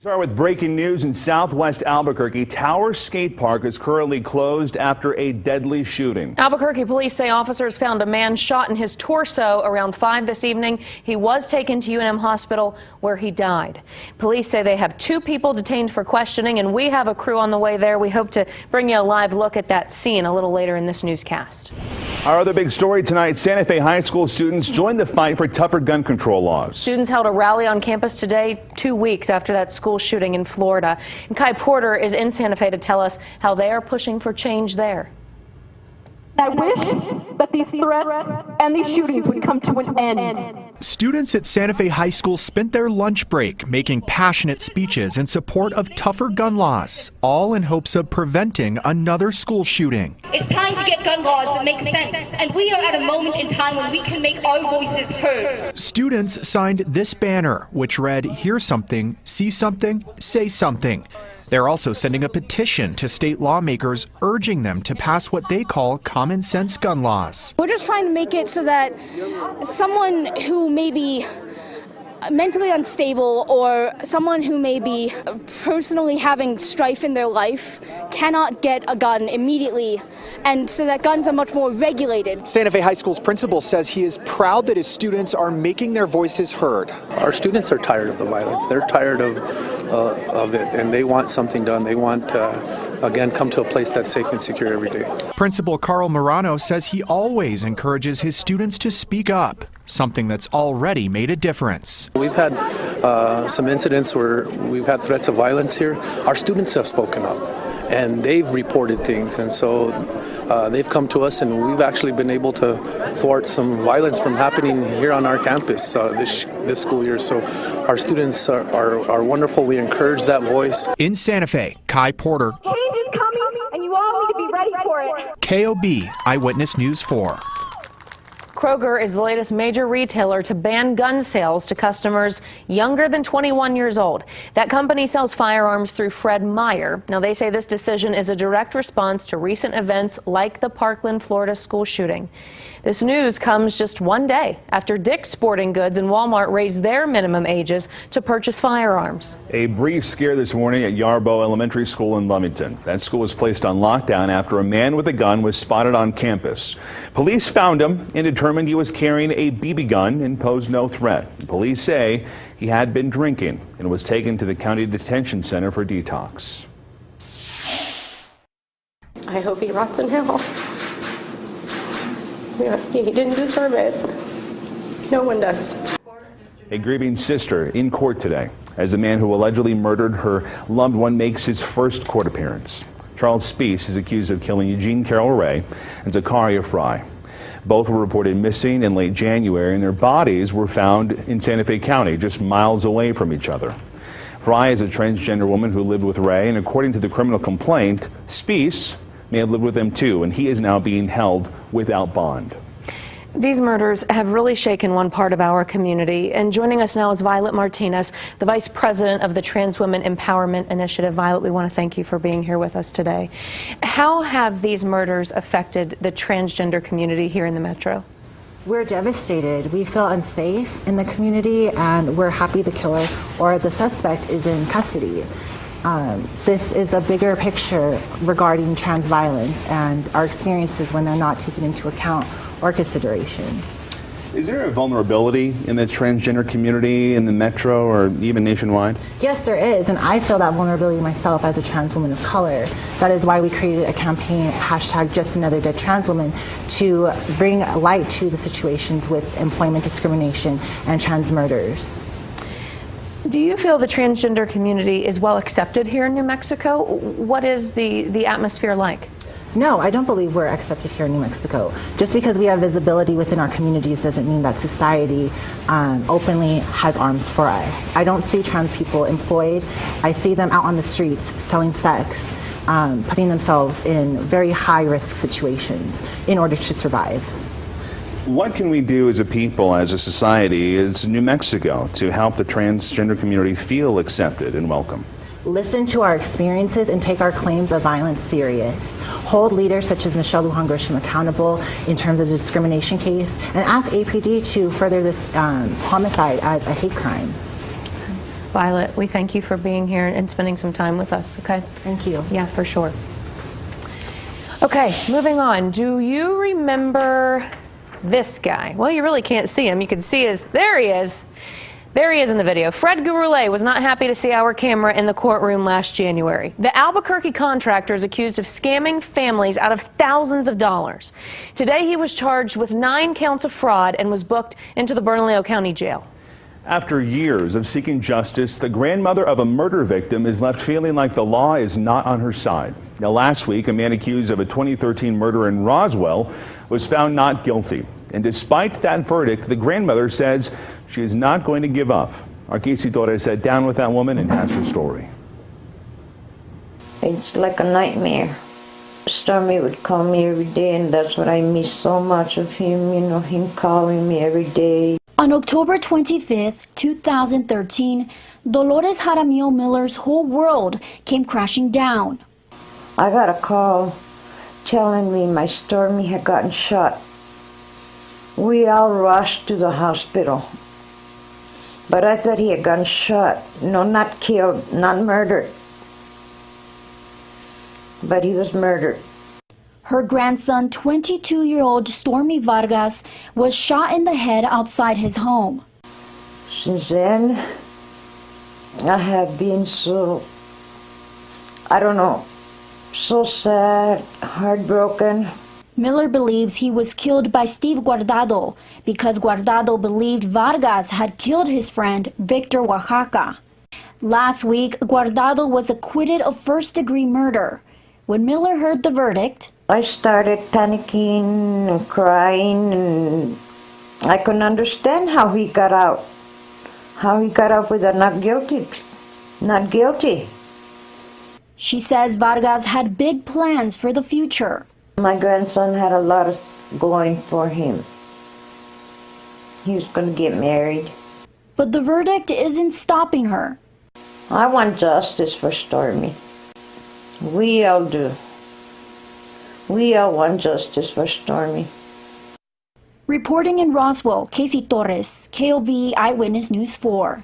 Start with breaking news in southwest Albuquerque. Tower Skate Park is currently closed after a deadly shooting. Albuquerque police say officers found a man shot in his torso around 5 this evening. He was taken to UNM Hospital where he died. Police say they have 2 people detained for questioning, and we have a crew on the way there. We hope to bring you a live look at that scene a little later in this newscast. Our other big story tonight, Santa Fe High School students joined the fight for tougher gun control laws. Students held a rally on campus today, 2 weeks after that school shooting in Florida. And Kai Porter is in Santa Fe to tell us how they are pushing for change there. I wish that these threats and these shootings would come to an end. Students at Santa Fe High School spent their lunch break making passionate speeches in support of tougher gun laws, all in hopes of preventing another school shooting. It's time to get gun laws that make sense, and we are at a moment in time when we can make our voices heard. Students signed this banner, which read, "Hear something, see something, say something." They're also sending a petition to state lawmakers urging them to pass what they call common sense gun laws. We're just trying to make it so that someone who may be mentally unstable or someone who may be personally having strife in their life cannot get a gun immediately, and so that guns are much more regulated. Santa Fe High School's principal says he is proud that his students are making their voices heard. Our students are tired of the violence. They're tired of it, and they want something done. They want, again, come to a place that's safe and secure every day. Principal Carl Morano says he always encourages his students to speak up, something that's already made a difference. We've had some incidents where we've had threats of violence here. Our students have spoken up, and they've reported things, and so they've come to us, and we've actually been able to thwart some violence from happening here on our campus this school year. So our students are wonderful. We encourage that voice. In Santa Fe, Kai Porter. Change is coming, and you all need to be ready for it. KOB Eyewitness News 4. Kroger is the latest major retailer to ban gun sales to customers younger than 21 years old. That company sells firearms through Fred Meyer. Now, they say this decision is a direct response to recent events like the Parkland, Florida school shooting. This news comes just one day after Dick's Sporting Goods and Walmart raised their minimum ages to purchase firearms. A brief scare this morning at Yarbough Elementary School in Lovington. That school was placed on lockdown after a man with a gun was spotted on campus. Police found him and determined he was carrying a BB gun and posed no threat. Police say he had been drinking and was taken to the county detention center for detox. I hope he rots in hell. Yeah, he didn't deserve it. No one does. A grieving sister in court today as the man who allegedly murdered her loved one makes his first court appearance. Charles Speece is accused of killing Eugene Carroll Ray and Zachariah Fry. Both were reported missing in late January, and their bodies were found in Santa Fe County, just miles away from each other. Fry is a transgender woman who lived with Ray, and according to the criminal complaint, Speece may have lived with them too, and he is now being held without bond. These murders have really shaken one part of our community. And joining us now is Violet Martinez, the Vice President of the Trans Women Empowerment Initiative. Violet, we want to thank you for being here with us today. How have these murders affected the transgender community here in the Metro? We're devastated. We feel unsafe in the community, and we're happy the killer or the suspect is in custody. This is a bigger picture regarding trans violence and our experiences when they're not taken into account or consideration. Is there a vulnerability in the transgender community in the Metro or even nationwide? Yes, there is, and I feel that vulnerability myself as a trans woman of color. That is why we created a campaign, #JustAnotherDeadTransWoman, to bring light to the situations with employment discrimination and trans murders. Do you feel the transgender community is well accepted here in New Mexico? What is the atmosphere like? No, I don't believe we're accepted here in New Mexico. Just because we have visibility within our communities doesn't mean that society openly has arms for us. I don't see trans people employed. I see them out on the streets selling sex, putting themselves in very high-risk situations in order to survive. What can we do as a people, as a society, as New Mexico, to help the transgender community feel accepted and welcome? Listen to our experiences and take our claims of violence serious. Hold leaders such as Michelle Lujan Grisham accountable in terms of the discrimination case, and ask APD to further this homicide as a hate crime. Violet, we thank you for being here and spending some time with us, okay? Thank you. Yeah, for sure. Okay, moving on. Do you remember this guy? Well, you really can't see him. You can see there he is. There he is in the video. Fred Gouroulet was not happy to see our camera in the courtroom last January. The Albuquerque contractor is accused of scamming families out of thousands of dollars. Today he was charged with 9 counts of fraud and was booked into the Bernalillo County Jail. After years of seeking justice, the grandmother of a murder victim is left feeling like the law is not on her side. Now, last week, a man accused of a 2013 murder in Roswell was found not guilty. And despite that verdict, the grandmother says she is not going to give up. Our Casey Torres sat down with that woman and has her story. It's like a nightmare. Stormy would call me every day, and that's what I miss so much of him, him calling me every day. On October 25th, 2013, Dolores Jaramillo Miller's whole world came crashing down. I got a call telling me my Stormy had gotten shot. We all rushed to the hospital. But I thought he had gotten shot. No, not killed, not murdered. But he was murdered. Her grandson, 22-year-old Stormy Vargas, was shot in the head outside his home. Since then, I have been so sad, heartbroken. Miller believes he was killed by Steve Guardado because Guardado believed Vargas had killed his friend Victor Oaxaca. Last week, Guardado was acquitted of first-degree murder. When Miller heard the verdict, I started panicking and crying, and I couldn't understand how he got out. How he got out with a not guilty. Not guilty. She says Vargas had big plans for the future. My grandson had a lot of going for him. He was going to get married. But the verdict isn't stopping her. I want justice for Stormy. We all do. We all want justice for Stormy. Reporting in Roswell, Casey Torres, KOV Eyewitness News 4.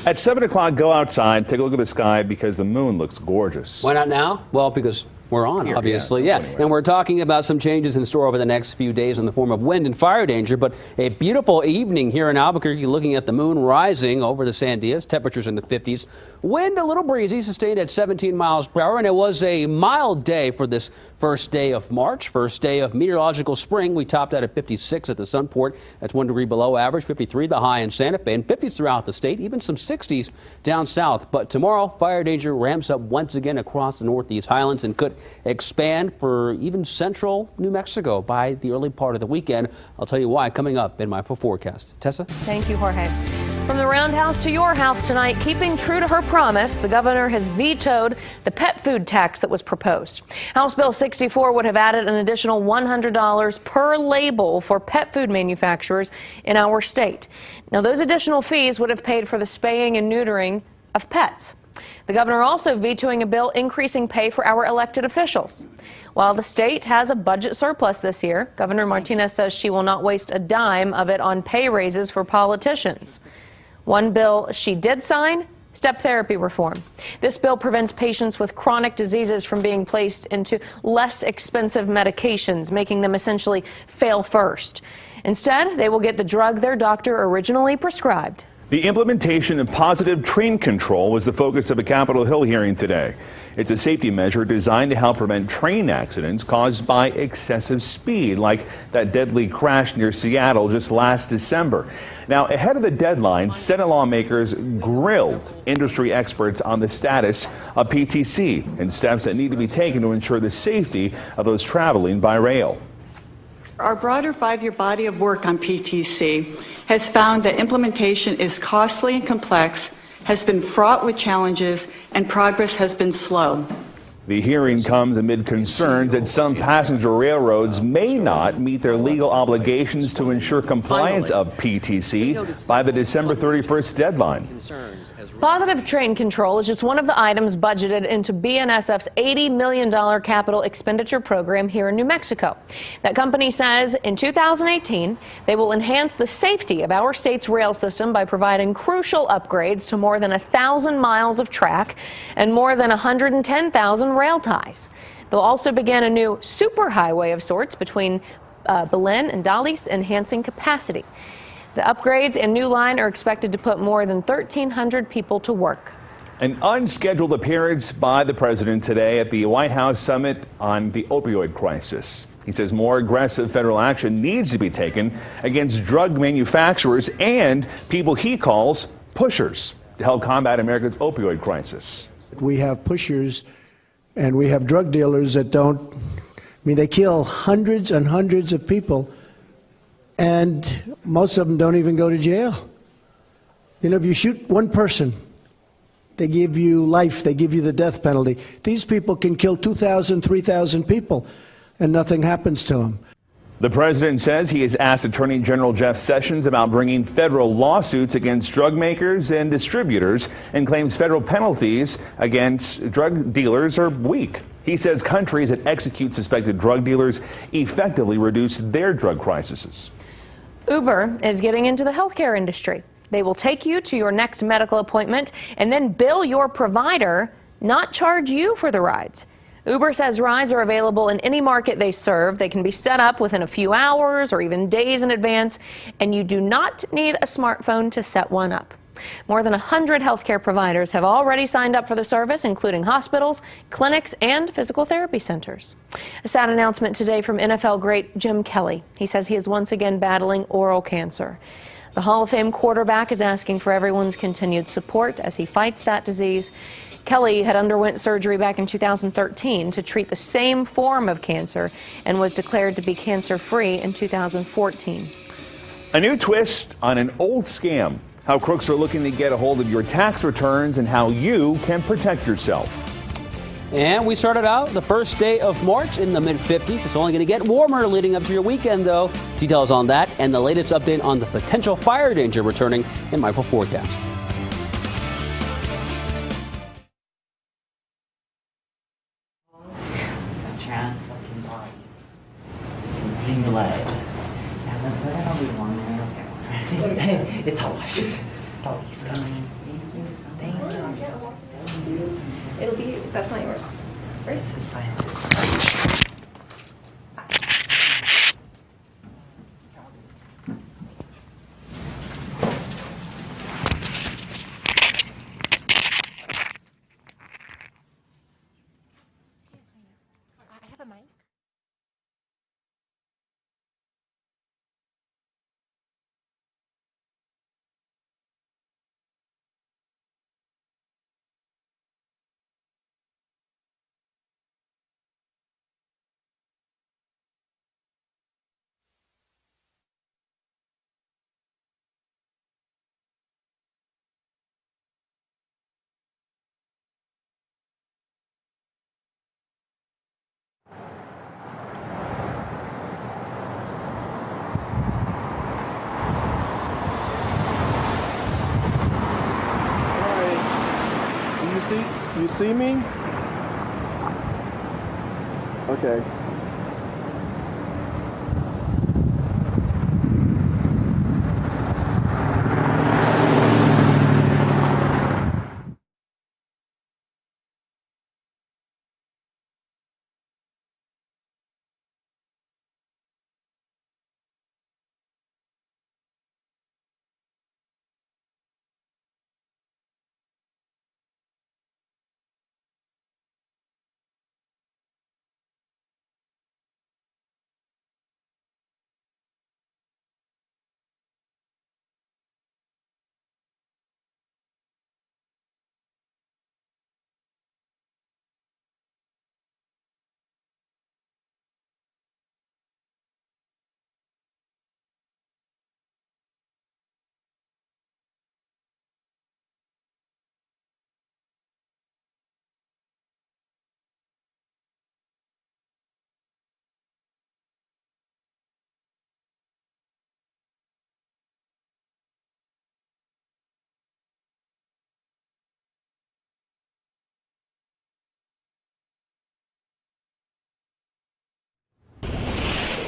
At 7 o'clock, go outside, take a look at the sky because the moon looks gorgeous. Why not now? Well, because we're on, obviously. Yeah. Anyway. And we're talking about some changes in store over the next few days in the form of wind and fire danger. But a beautiful evening here in Albuquerque, looking at the moon rising over the Sandias. Temperatures in the 50s. Wind a little breezy, sustained at 17 miles per hour. And it was a mild day for this first day of March, first day of meteorological spring. We topped out at 56 at the Sunport. That's 1 degree below average. 53 the high in Santa Fe, and 50s throughout the state, even some 60s down south. But tomorrow, fire danger ramps up once again across the Northeast Highlands and could expand for even central New Mexico by the early part of the weekend. I'll tell you why coming up in my forecast. Tessa? Thank you, Jorge. From the roundhouse to your house tonight, keeping true to her promise, the governor has vetoed the pet food tax that was proposed. House Bill 64 would have added an additional $100 per label for pet food manufacturers in our state. Now, those additional fees would have paid for the spaying and neutering of pets. The governor also vetoing a bill increasing pay for our elected officials. While the state has a budget surplus this year, Governor Martinez says she will not waste a dime of it on pay raises for politicians. One bill she did sign, step therapy reform. This bill prevents patients with chronic diseases from being placed into less expensive medications, making them essentially fail first. Instead, they will get the drug their doctor originally prescribed. The implementation of positive train control was the focus of a Capitol Hill hearing today. It's a safety measure designed to help prevent train accidents caused by excessive speed, like that deadly crash near Seattle just last December. Now, ahead of the deadline, Senate lawmakers grilled industry experts on the status of PTC and steps that need to be taken to ensure the safety of those traveling by rail. Our broader 5-year body of work on PTC has found that implementation is costly and complex, has been fraught with challenges, and progress has been slow. The hearing comes amid concerns that some passenger railroads may not meet their legal obligations to ensure compliance of PTC by the December 31st deadline. Positive train control is just one of the items budgeted into BNSF's $80 million capital expenditure program here in New Mexico. That company says in 2018, they will enhance the safety of our state's rail system by providing crucial upgrades to more than 1,000 miles of track and more than 110,000 rail ties. They'll also begin a new superhighway of sorts between Belen and Dallas, enhancing capacity. The upgrades and new line are expected to put more than 1,300 people to work. An unscheduled appearance by the president today at the White House summit on the opioid crisis. He says more aggressive federal action needs to be taken against drug manufacturers and people he calls pushers to help combat America's opioid crisis. We have pushers and we have drug dealers that they kill hundreds and hundreds of people, and most of them don't even go to jail. If you shoot one person, they give you life, they give you the death penalty. These people can kill 2,000, 3,000 people, and nothing happens to them. The president says he has asked Attorney General Jeff Sessions about bringing federal lawsuits against drug makers and distributors, and claims federal penalties against drug dealers are weak. He says countries that execute suspected drug dealers effectively reduce their drug crises. Uber is getting into the healthcare industry. They will take you to your next medical appointment and then bill your provider, not charge you for the rides. Uber says rides are available in any market they serve. They can be set up within a few hours or even days in advance, and you do not need a smartphone to set one up. More than 100 healthcare providers have already signed up for the service, including hospitals, clinics, and physical therapy centers. A sad announcement today from NFL great Jim Kelly. He says he is once again battling oral cancer. The Hall of Fame quarterback is asking for everyone's continued support as he fights that disease. Kelly had underwent surgery back in 2013 to treat the same form of cancer and was declared to be cancer-free in 2014. A new twist on an old scam. How crooks are looking to get a hold of your tax returns and how you can protect yourself. And we started out the first day of March in the mid-50s. It's only going to get warmer leading up to your weekend, though. Details on that and the latest update on the potential fire danger returning in my full forecast. Trans fucking body. In blood. Now then put it on the warm and it's a wash. It's all East Coast. Thank you. It'll be, that's not yours. This is fine. I have a mic. You see me? Okay.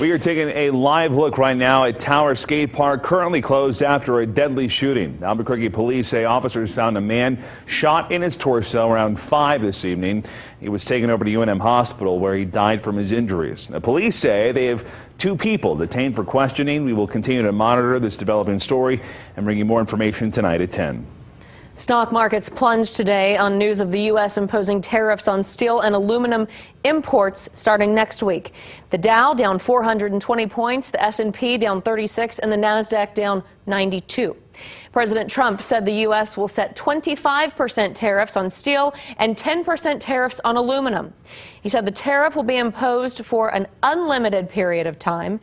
We are taking a live look right now at Tower Skate Park, currently closed after a deadly shooting. Albuquerque police say officers found a man shot in his torso around 5 this evening. He was taken over to UNM Hospital where he died from his injuries. The police say they have 2 people detained for questioning. We will continue to monitor this developing story and bring you more information tonight at 10. Stock markets plunged today on news of the U.S. imposing tariffs on steel and aluminum imports starting next week. The Dow down 420 points, the S&P down 36, and the Nasdaq down 92. President Trump said the U.S. will set 25% tariffs on steel and 10% tariffs on aluminum. He said the tariff will be imposed for an unlimited period of time.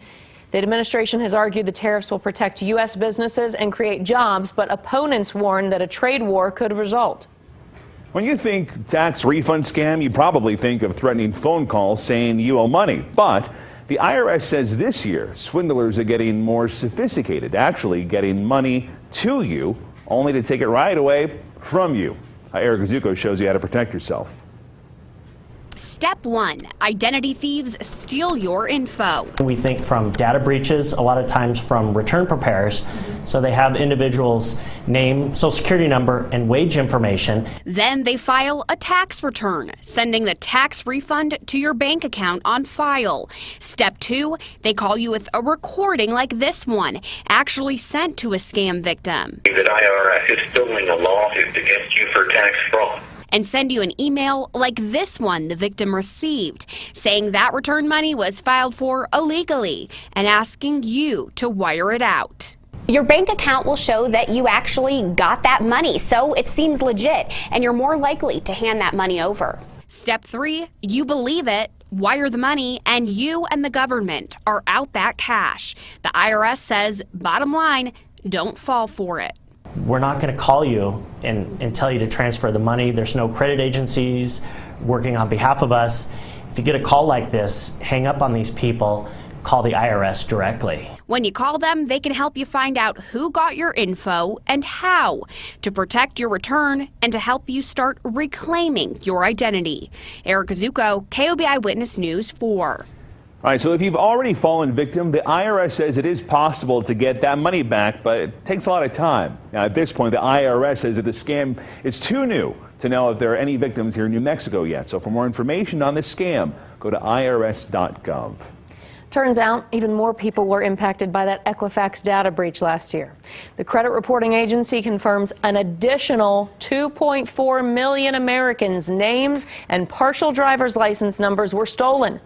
The administration has argued the tariffs will protect U.S. businesses and create jobs, but opponents warn that a trade war could result. When you think tax refund scam, you probably think of threatening phone calls saying you owe money. But the IRS says this year, swindlers are getting more sophisticated, actually getting money to you, only to take it right away from you. Eric Zuko shows you how to protect yourself. Step 1. Identity thieves steal your info. We think from data breaches, a lot of times from return preparers. So they have individuals' name, social security number, and wage information. Then they file a tax return, sending the tax refund to your bank account on file. Step 2. They call you with a recording like this one, actually sent to a scam victim. The IRS is filing a lawsuit against you for tax fraud. And send you an email like this one the victim received, saying that return money was filed for illegally and asking you to wire it out. Your bank account will show that you actually got that money, so it seems legit, and you're more likely to hand that money over. Step 3, you believe it, wire the money, and you and the government are out that cash. The IRS says, bottom line, don't fall for it. We're not going to call you and tell you to transfer the money. There's no credit agencies working on behalf of us. If you get a call like this, hang up on these people, call the IRS directly. When you call them, they can help you find out who got your info and how to protect your return and to help you start reclaiming your identity. Eric Zuko, KOB Eyewitness News 4. All right, so if you've already fallen victim, the IRS says it is possible to get that money back, but it takes a lot of time. Now, at this point, the IRS says that the scam is too new to know if there are any victims here in New Mexico yet. So for more information on this scam, go to irs.gov. Turns out even more people were impacted by that Equifax data breach last year. The credit reporting agency confirms an additional 2.4 million Americans' names and partial driver's license numbers were stolen.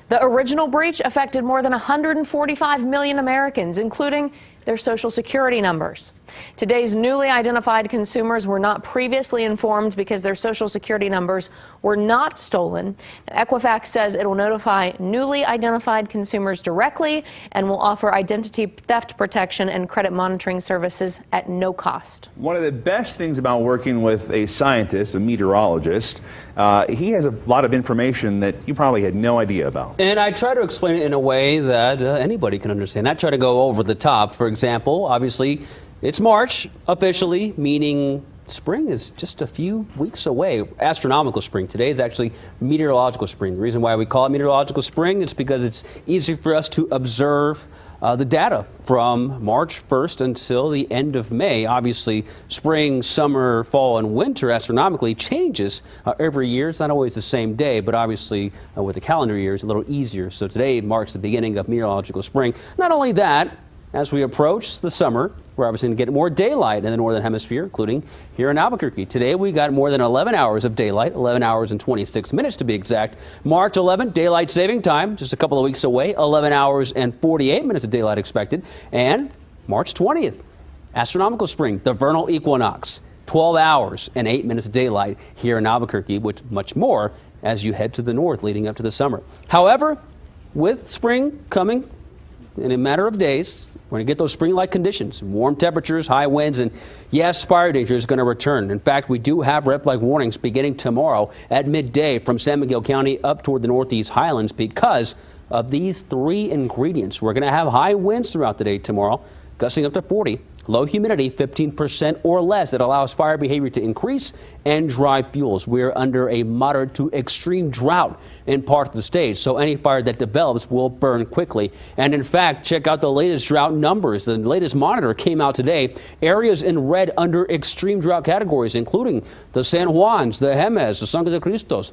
The original breach affected more than 145 million Americans, including their social security numbers. Today's newly identified consumers were not previously informed because their social security numbers were not stolen. Equifax says it will notify newly identified consumers directly and will offer identity theft protection and credit monitoring services at no cost. One of the best things about working with a scientist, a meteorologist, he has a lot of information that you probably had no idea about. And I try to explain it in a way that anybody can understand. I try to go over the top. For example, obviously, it's March officially, meaning spring is just a few weeks away. Astronomical spring. Today is actually meteorological spring. The reason why we call it meteorological spring is because it's easy for us to observe the data from March 1st until the end of May. Obviously, spring, summer, fall, and winter astronomically changes every year. It's not always the same day, but obviously with the calendar year, it's a little easier. So today marks the beginning of meteorological spring. Not only that, as we approach the summer, we're obviously going to get more daylight in the northern hemisphere, including here in Albuquerque. Today we got more than 11 hours of daylight, 11 hours and 26 minutes to be exact. March 11th, daylight saving time, just a couple of weeks away, 11 hours and 48 minutes of daylight expected. And March 20th, astronomical spring, the vernal equinox, 12 hours and 8 minutes of daylight here in Albuquerque, with much more as you head to the north leading up to the summer. However, with spring coming in a matter of days, we're going to get those spring-like conditions, warm temperatures, high winds, and yes, fire danger is going to return. In fact, we do have red flag warnings beginning tomorrow at midday from San Miguel County up toward the northeast highlands because of these 3 ingredients. We're going to have high winds throughout the day tomorrow, gusting up to 40, Low humidity, 15% or less, that allows fire behavior to increase, and dry fuels. We're under a moderate to extreme drought in parts of the state, so any fire that develops will burn quickly. And in fact, check out the latest drought numbers. The latest monitor came out today. Areas in red under extreme drought categories, including the San Juans, the Jemez, the Sangre de Cristos,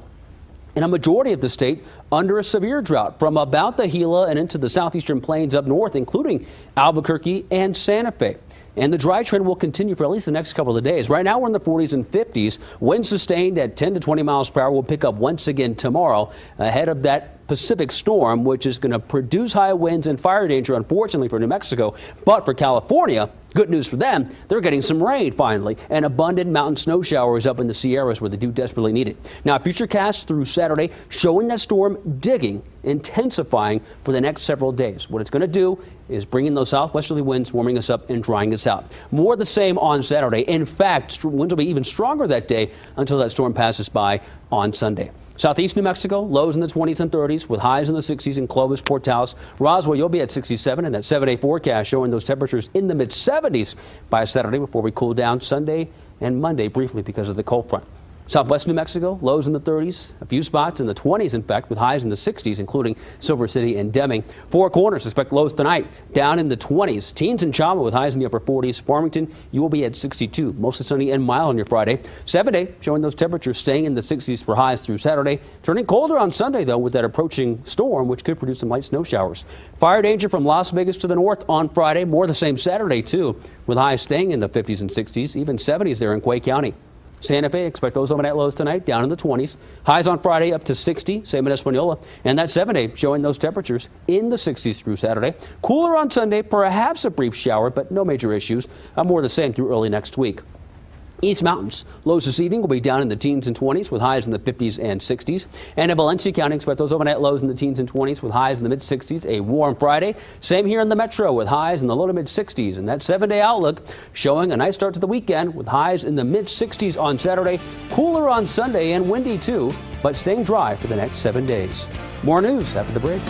and a majority of the state under a severe drought from about the Gila and into the southeastern plains up north, including Albuquerque and Santa Fe. And the dry trend will continue for at least the next couple of days. Right now we're in the 40s and 50s. Winds sustained at 10 to 20 miles per hour will pick up once again tomorrow ahead of that Pacific storm, which is going to produce high winds and fire danger, unfortunately, for New Mexico. But for California, good news for them, they're getting some rain finally, and abundant mountain snow showers up in the Sierras where they do desperately need it. Now, futurecasts through Saturday showing that storm digging, intensifying for the next several days. What it's going to do is bring in those southwesterly winds, warming us up and drying us out. More the same on Saturday. In fact, winds will be even stronger that day until that storm passes by on Sunday. Southeast New Mexico, lows in the 20s and 30s with highs in the 60s in Clovis, Portales. Roswell, you'll be at 67, and that 7-day forecast showing those temperatures in the mid-70s by Saturday before we cool down Sunday and Monday briefly because of the cold front. Southwest New Mexico, lows in the 30s, a few spots in the 20s, in fact, with highs in the 60s, including Silver City and Deming. Four Corners, expect lows tonight, down in the 20s. Teens and Chama with highs in the upper 40s. Farmington, you will be at 62, mostly sunny and mild on your Friday. 7-day, showing those temperatures staying in the 60s for highs through Saturday. Turning colder on Sunday, though, with that approaching storm, which could produce some light snow showers. Fire danger from Las Vegas to the north on Friday. More the same Saturday, too, with highs staying in the 50s and 60s, even 70s there in Quay County. Santa Fe, expect those overnight lows tonight, down in the 20s. Highs on Friday up to 60, same in Espanola. And that 7-day showing those temperatures in the 60s through Saturday. Cooler on Sunday, perhaps a brief shower, but no major issues. More the same through early next week. East Mountains, lows this evening will be down in the teens and 20s with highs in the 50s and 60s. And in Valencia County, expect those overnight lows in the teens and 20s with highs in the mid-60s. A warm Friday. Same here in the metro with highs in the low to mid-60s. And that 7-day outlook showing a nice start to the weekend with highs in the mid-60s on Saturday. Cooler on Sunday and windy too, but staying dry for the next 7 days. More news after the break.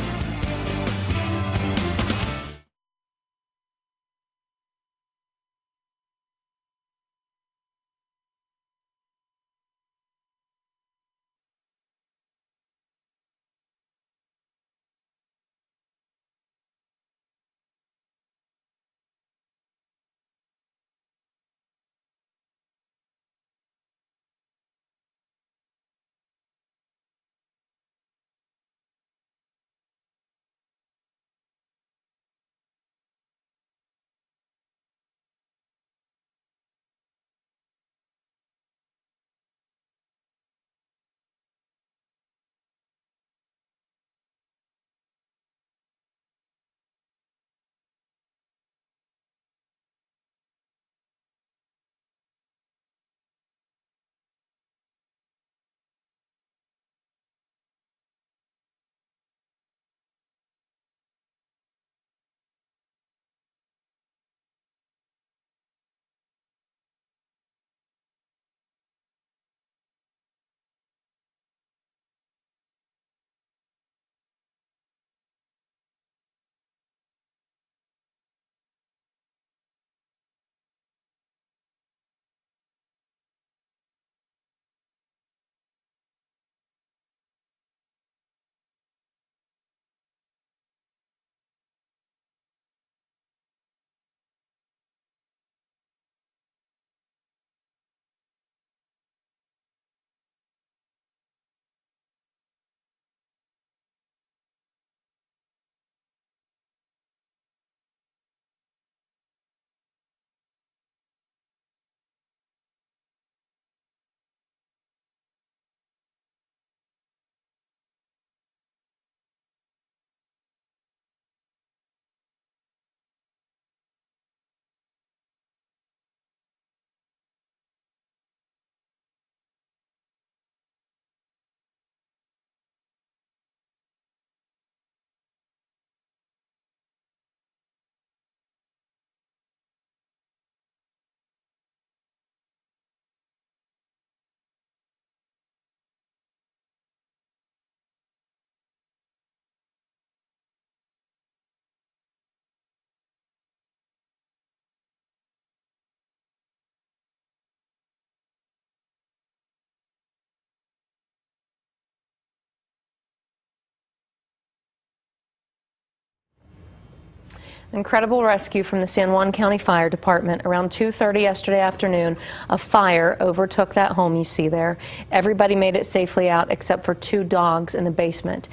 Incredible rescue from the San Juan County Fire Department. Around 2:30 yesterday afternoon, a fire overtook that home you see there. Everybody made it safely out except for 2 dogs in the basement.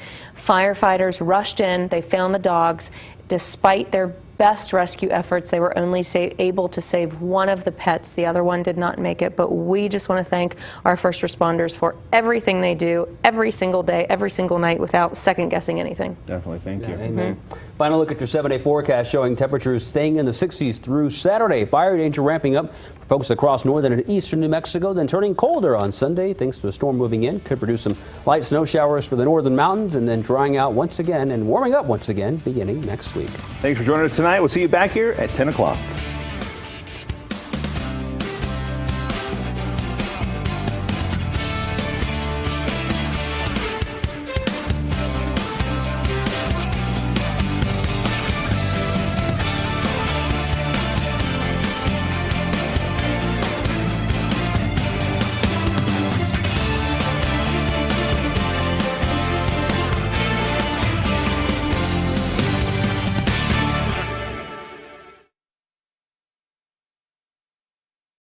Firefighters rushed in. They found the dogs. Despite their best rescue efforts, they were only able to save one of the pets. The other one did not make it, but we just want to thank our first responders for everything they do every single day, every single night, without second guessing anything. Definitely, thank you. Amen. Final look at your 7-day forecast showing temperatures staying in the 60s through Saturday. Fire danger ramping up for folks across northern and eastern New Mexico, then turning colder on Sunday thanks to a storm moving in. Could produce some light snow showers for the northern mountains and then drying out once again and warming up once again beginning next week. Thanks for joining us tonight. We'll see you back here at 10 o'clock.